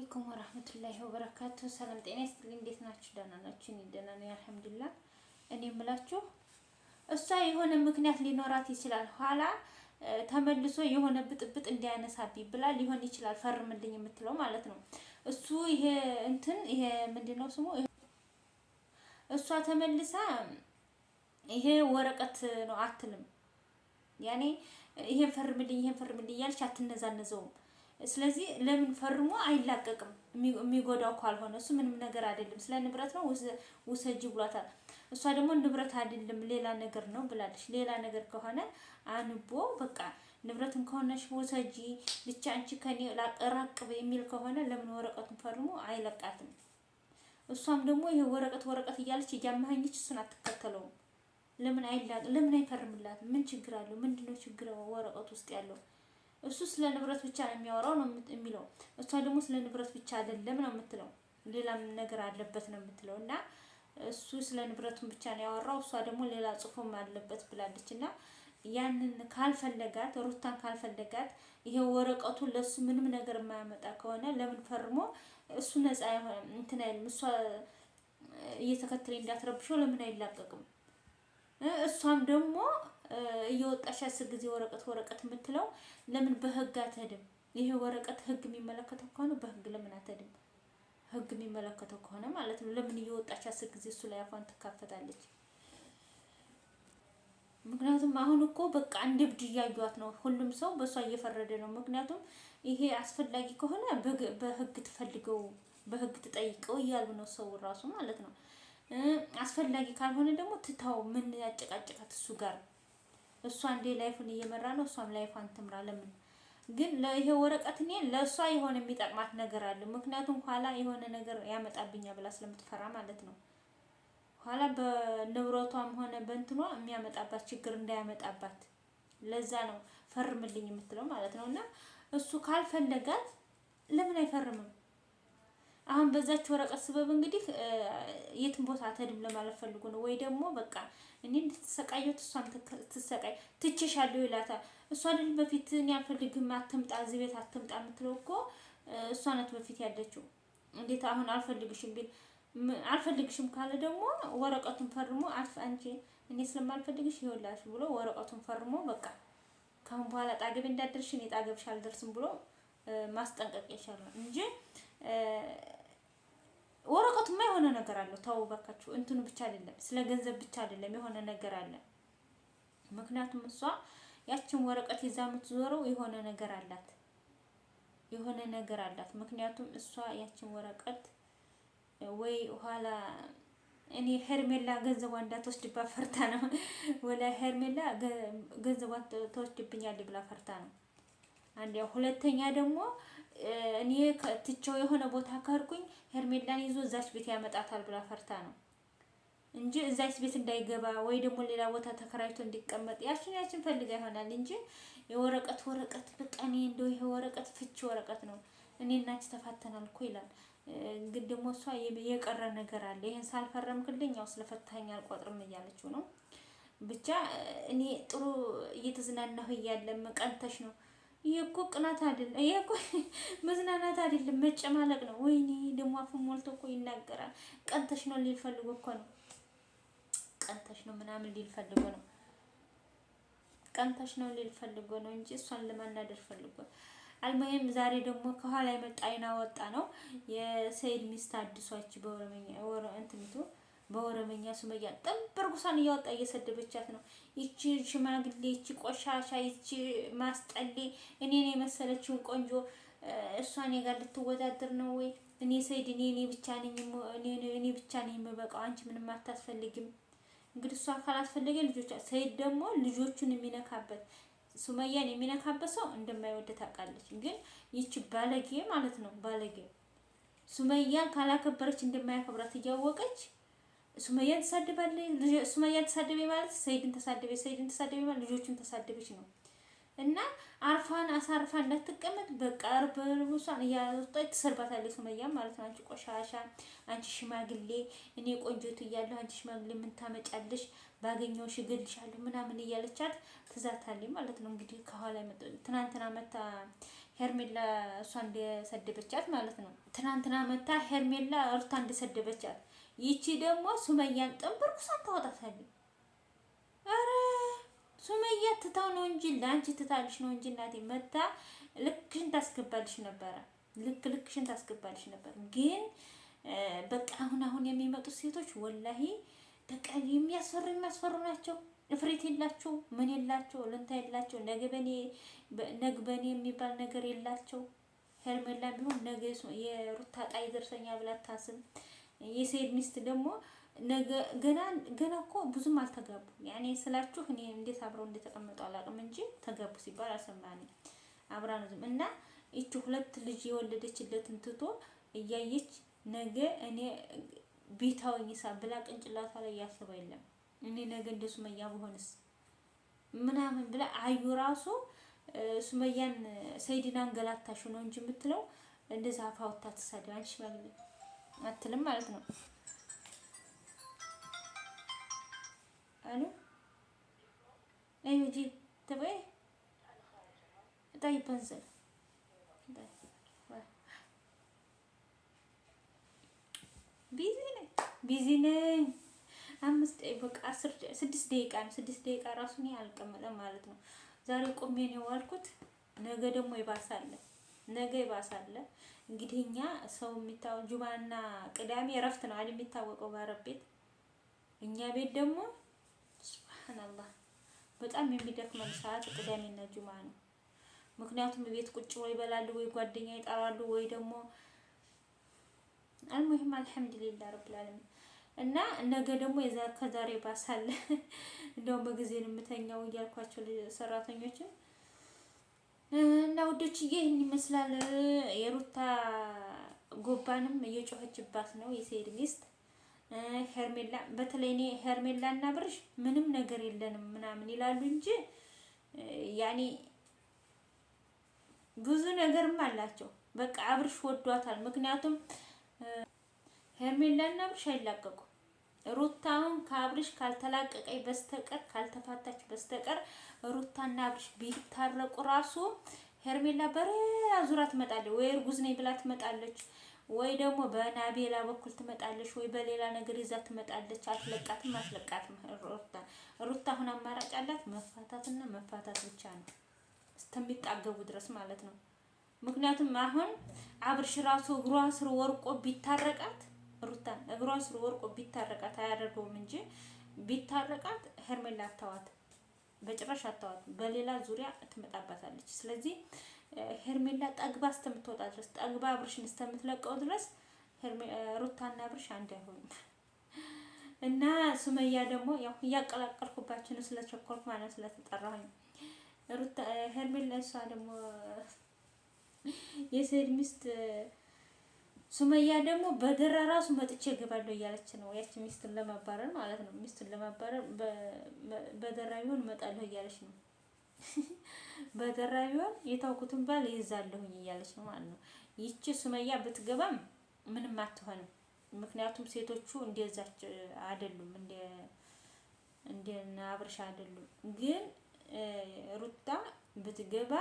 አለይኩም ወራህመቱላሂ ወበረካቱ። ሰላም ጤና ይስጥልኝ። እንዴት ናችሁ? ደህና ናችሁ? እኔ ደህና ነኝ አልሐምዱሊላህ። እኔ የምላችሁ እሷ የሆነ ምክንያት ሊኖራት ይችላል። ኋላ ተመልሶ የሆነ ብጥብጥ እንዲያነሳብኝ ብላ ሊሆን ይችላል ፈርምልኝ የምትለው ማለት ነው። እሱ ይሄ ምንድነው ስሙ? እሷ ተመልሳ ይሄ ወረቀት ነው አትልም። ያኔ ይሄን ፈርምልኝ እያልሽ አትነዛነዘውም። ስለዚህ ለምን ፈርሞ አይላቀቅም? የሚጎዳው ካልሆነ እሱ ምንም ነገር አይደለም። ስለ ንብረት ነው ውሰጂ ብሏታል። እሷ ደግሞ ንብረት አይደለም ሌላ ነገር ነው ብላለች። ሌላ ነገር ከሆነ አንቦ በቃ ንብረትን ከሆነሽ ውሰጂ ብቻ አንቺ ከኔ ራቅ የሚል ከሆነ ለምን ወረቀቱን ፈርሞ አይለቃትም? እሷም ደግሞ ይሄ ወረቀት እያለች እያመሀኘች እሱን አትከተለውም። ለምን አይፈርምላትም? ምን ችግር አለው? ምንድነው ችግር ወረቀቱ ውስጥ ያለው? እሱ ስለ ንብረት ብቻ ነው የሚያወራው ነው የሚለው። እሷ ደግሞ ስለ ንብረት ብቻ አይደለም ነው የምትለው፣ ሌላም ነገር አለበት ነው የምትለው። እና እሱ ስለ ንብረቱን ብቻ ነው ያወራው፣ እሷ ደግሞ ሌላ ጽፎም አለበት ብላለች። እና ያንን ካልፈለጋት ሩታን ካልፈለጋት ይሄ ወረቀቱ ለሱ ምንም ነገር የማያመጣ ከሆነ ለምን ፈርሞ እሱ ነፃ እንትን አይልም? እሷ እየተከተለ እንዳትረብሸው ለምን አይላቀቅም? እሷም ደግሞ እየወጣሽ 10 ጊዜ ወረቀት የምትለው ለምን በህግ አትሄድም? ይሄ ወረቀት ህግ የሚመለከተው ከሆነ በህግ ለምን አትሄድም? ህግ የሚመለከተው ከሆነ ማለት ነው። ለምን እየወጣች 10 ጊዜ እሱ ላይ አፏን ትካፈታለች? ምክንያቱም አሁን እኮ በቃ እንደ እብድ እያዩት ነው። ሁሉም ሰው በሷ እየፈረደ ነው። ምክንያቱም ይሄ አስፈላጊ ከሆነ በህግ ትፈልገው፣ በህግ ትጠይቀው እያሉ ነው ሰው ራሱ ማለት ነው። አስፈላጊ ካልሆነ ደግሞ ትታው፣ ምን ያጨቃጨቃት እሱ ጋር? እሷ እንደ ላይፉን እየመራ ነው፣ እሷም ላይፏን ትምራ። ለምን ግን ለይሄ ወረቀት እኔ ለእሷ የሆነ የሚጠቅማት ነገር አለ። ምክንያቱም ኋላ የሆነ ነገር ያመጣብኛል ብላ ስለምትፈራ ማለት ነው። ኋላ በንብረቷም ሆነ በእንትኗ የሚያመጣባት ችግር እንዳያመጣባት ለዛ ነው ፈርምልኝ የምትለው ማለት ነው። እና እሱ ካልፈለጋት ለምን አይፈርምም? አሁን በዛች ወረቀት ስበብ እንግዲህ የትም ቦታ አትሄድም ለማለት ፈልጎ ነው። ወይ ደግሞ በቃ እኔ እንድትሰቃየት እሷም ትሰቃይ ትችሻለሁ ይላታል። እሷ አይደል በፊት እኔ አልፈልግም አትምጣ፣ እዚህ ቤት አትምጣ የምትለው እኮ እሷ ናት በፊት ያለችው። እንዴት አሁን አልፈልግሽም ቢል አልፈልግሽም ካለ ደግሞ ወረቀቱን ፈርሞ አንቺ እኔ ስለማልፈልግሽ ይኸውልሽ ብሎ ወረቀቱን ፈርሞ በቃ ካሁን በኋላ ጣገቤ እንዳደርሽ እኔ ጣገብሽ አልደርስም ብሎ ማስጠንቀቅ ይሻላል እንጂ ወረቀቱማ የሆነ ነገር አለው። ታው በቃችሁ እንትኑ ብቻ አይደለም፣ ስለ ገንዘብ ብቻ አይደለም፣ የሆነ ነገር አለ። ምክንያቱም እሷ ያችን ወረቀት ይዛ የምትዞረው የሆነ ነገር አላት፣ የሆነ ነገር አላት። ምክንያቱም እሷ ያችን ወረቀት ወይ ኋላ እኔ ሄርሜላ ገንዘቧ እንዳትወስድባት ፈርታ ነው፣ ወላ ሄርሜላ ገንዘቧ ተወስድብኛለች ብላ ፈርታ ነው። አንድ ያው ሁለተኛ ደግሞ እኔ ትቼው የሆነ ቦታ ካርኩኝ ሄርሜላን ይዞ እዛች ቤት ያመጣታል ብላ ፈርታ ነው እንጂ እዛች ቤት እንዳይገባ ወይ ደግሞ ሌላ ቦታ ተከራይቶ እንዲቀመጥ ያችን ፈልጋ ይሆናል እንጂ የወረቀት በቃ እኔ እንደው ይሄ ወረቀት ፍቺ ወረቀት ነው። እኔ እናንቺ ተፋተናል እኮ ይላል። ግን ደግሞ እሷ የቀረ ነገር አለ። ይሄን ሳልፈረምክልኝ ያው ስለፈታኝ አልቆጥርም እያለችው ነው። ብቻ እኔ ጥሩ እየተዝናናሁ እያለም ቀንተሽ ነው። ይሄ እኮ ቅናት አይደለም፣ ይሄ እኮ መዝናናት አይደለም፣ መጨማለቅ ነው። ወይኔ ደግሞ አፉን ሞልቶ እኮ ይናገራል። ቀንተሽ ነው ሊል ፈልጎ እኮ ነው። ቀንተሽ ነው ምናምን ሊል ፈልጎ ነው። ቀንተሽ ነው ሊል ፈልጎ ነው እንጂ እሷን ለማናደር ፈልጎ። አልሙሂም ዛሬ ደግሞ ከኋላ የመጣ አይና ወጣ ነው የሰይድ ሚስት አዲሷች በኦሮመኛ ሱመያ ጥንብርጉሳን እያወጣ እየሰደበቻት ነው። ይቺ ሽማግሌ፣ ይቺ ቆሻሻ፣ ይቺ ማስጠሌ እኔን የመሰለችውን ቆንጆ እሷ እኔ ጋር ልትወዳደር ነው ወይ? እኔ ሰይድ እኔ ብቻ ነኝ የምበቃው፣ አንቺ ምንም አታስፈልግም። እንግዲህ እሷ ካላስፈለገ ሰይድ ደግሞ ልጆቹን የሚነካበት ሱመያን የሚነካበት ሰው እንደማይወድ ታውቃለች። ግን ይቺ ባለጌ ማለት ነው ባለጌ ሱመያን ካላከበረች እንደማያከብራት እያወቀች ሱመያን ተሳደባለች። ሱመያን ተሳደበች ማለት ሰይድን ተሳደበች ማለት ልጆቹን ተሳደበች ነው። እና አርፋን አሳርፋ እንዳትቀመጥ በቃ አርበሩሳን እያወጣች ትሰርባታለች ሱመያን ማለት ነው። አንቺ ቆሻሻ፣ አንቺ ሽማግሌ፣ እኔ ቆንጆቱ እያለሁ አንቺ ሽማግሌ ምን ታመጫለሽ? ባገኘውሽ እገልሻለሁ ምናምን እያለቻት ትዛታለች ማለት ነው። እንግዲህ ከኋላ ትናንትና መታ ሄርሜላ እሷ እንደሰደበቻት ማለት ነው። ትናንትና መታ ሄርሜላ ሩታ እንደሰደበቻት፣ ይቺ ደግሞ ሱመያን ጥንብርኩሳን ታወጣታለች። አረ ሱመያ ትታው ነው እንጂ ለአንቺ ትታልሽ ነው እንጂ እናቴ መታ ልክሽን ታስገባልሽ ነበረ። ልክሽን ታስገባልሽ ነበር። ግን በቃ አሁን የሚመጡት ሴቶች ወላሂ በቃ የሚያስፈሩ ናቸው። እፍሬት የላቸው፣ ምን የላቸው፣ ልንታ የላቸው፣ ነግበኔ የሚባል ነገር የላቸው። ሄርሜላ ቢሆን ነገ የሩታ ዕጣ ይደርሰኛ ብላ አታስብ። የሰይድ ሚስት ደግሞ ገና እኮ ብዙም አልተጋቡ። ያኔ ስላችሁ እኔ እንዴት አብረው እንደተቀመጡ አላውቅም እንጂ ተጋቡ ሲባል አልሰማንም። አብራነዝም እና እቺ ሁለት ልጅ የወለደችለትን ትቶ እያየች ነገ እኔ ቢታውኝ ብላ ቅንጭላቷ ላይ ያስባ የለም። እኔ ነገ እንደ ሱመያ ብሆንስ ምናምን ብላ አዩ ራሱ ሱመያን ሰይድን አንገላታሽ ነው እንጂ የምትለው እንደዛ አፋውታ ተሳደባንሽ ማለት አትልም ማለት ነው። አሉ አይጂ ተበይ طيب انزل ቢዚ ነኝ። 6 ደቂቃ ራሱ እኔ አልቀመጠም ማለት ነው። ዛሬ ቆሜ ነው የዋልኩት። ነገ ደግሞ ይባሳል። እንግዲህ እኛ ሰው የሚታወቀው ጁማና ቅዳሜ እረፍት ነው አይደል የሚታወቀው በአረብ ቤት። እኛ ቤት ደግሞ ሱብሃንአላህ በጣም የሚደክመን ሰዓት ቅዳሜና ጁማ ነው። ምክንያቱም ቤት ቁጭ ወይ ይበላሉ ወይ ጓደኛ ይጠራሉ ወይ ደግሞ አልሙሂም አልሐምዱሊላህ ረብል ዓለሚን። እና ነገ ደግሞ ከዛሬ ባሳለ እንደው በጊዜ ነው የምተኛው እያልኳቸው ሰራተኞችን እና ውዶችዬ ይህን ይመስላል። የሩታ ጎባንም እየጮኸችባት ነው የሰይድ ሚስት ሄርሜላ። በተለይ እኔ ሄርሜላ እና ብርሽ ምንም ነገር የለንም ምናምን ይላሉ እንጂ ያኔ ብዙ ነገርም አላቸው። በቃ አብርሽ ወዷታል። ምክንያቱም ሄርሜላ እና አብርሽ አይላቀቁም። ሩታውን ከአብርሽ ካልተላቀቀኝ በስተቀር ካልተፋታች በስተቀር ሩታና አብርሽ ቢታረቁ ራሱ ሄርሜላ በሌላ ዙራ ትመጣለች። ወይ እርጉዝ ነኝ ብላ ትመጣለች፣ ወይ ደግሞ በናቤላ በኩል ትመጣለች፣ ወይ በሌላ ነገር ይዛ ትመጣለች። አትለቃትም። ሩታ አሁን አማራጭ አላት መፋታትና መፋታት ብቻ ነው እስከሚጣገቡ ድረስ ማለት ነው። ምክንያቱም አሁን አብርሽ ራሱ እግሯ ስር ወርቆ ቢታረቃት ሩታን እግሯ ስር ወርቆ ቢታረቃት አያደርገውም እንጂ ቢታረቃት ሄርሜላ አታዋት፣ በጭራሽ አታዋት። በሌላ ዙሪያ ትመጣባታለች። ስለዚህ ሄርሜላ ጠግባ እስከምትወጣ ድረስ ጠግባ አብርሽን እስከምትለቀው ድረስ ሩታና አብርሽ አንድ አይሆኑም። እና ሱመያ ደግሞ ያው እያቀላቀልኩባችሁ ነው ስለቸኮልኩ ማለት ስለተጠራሁኝ። ሩታ ሄርሜላ እሷ ደግሞ የሰይድ ሚስት ሱመያ ደግሞ በደራ ራሱ መጥቼ እገባለሁ እያለች ነው። ያቺ ሚስቱን ለማባረር ማለት ነው። ሚስቱን ለማባረር በደራ ቢሆን እመጣለሁ እያለች ነው። በደራ ቢሆን የታውኩትን ባል ይዛለሁኝ እያለች ነው ማለት ነው። ይቺ ሱመያ ብትገባም ምንም አትሆንም። ምክንያቱም ሴቶቹ እንደዛች አይደሉም፣ እንደ አብርሽ አይደሉም። ግን ሩታ ብትገባ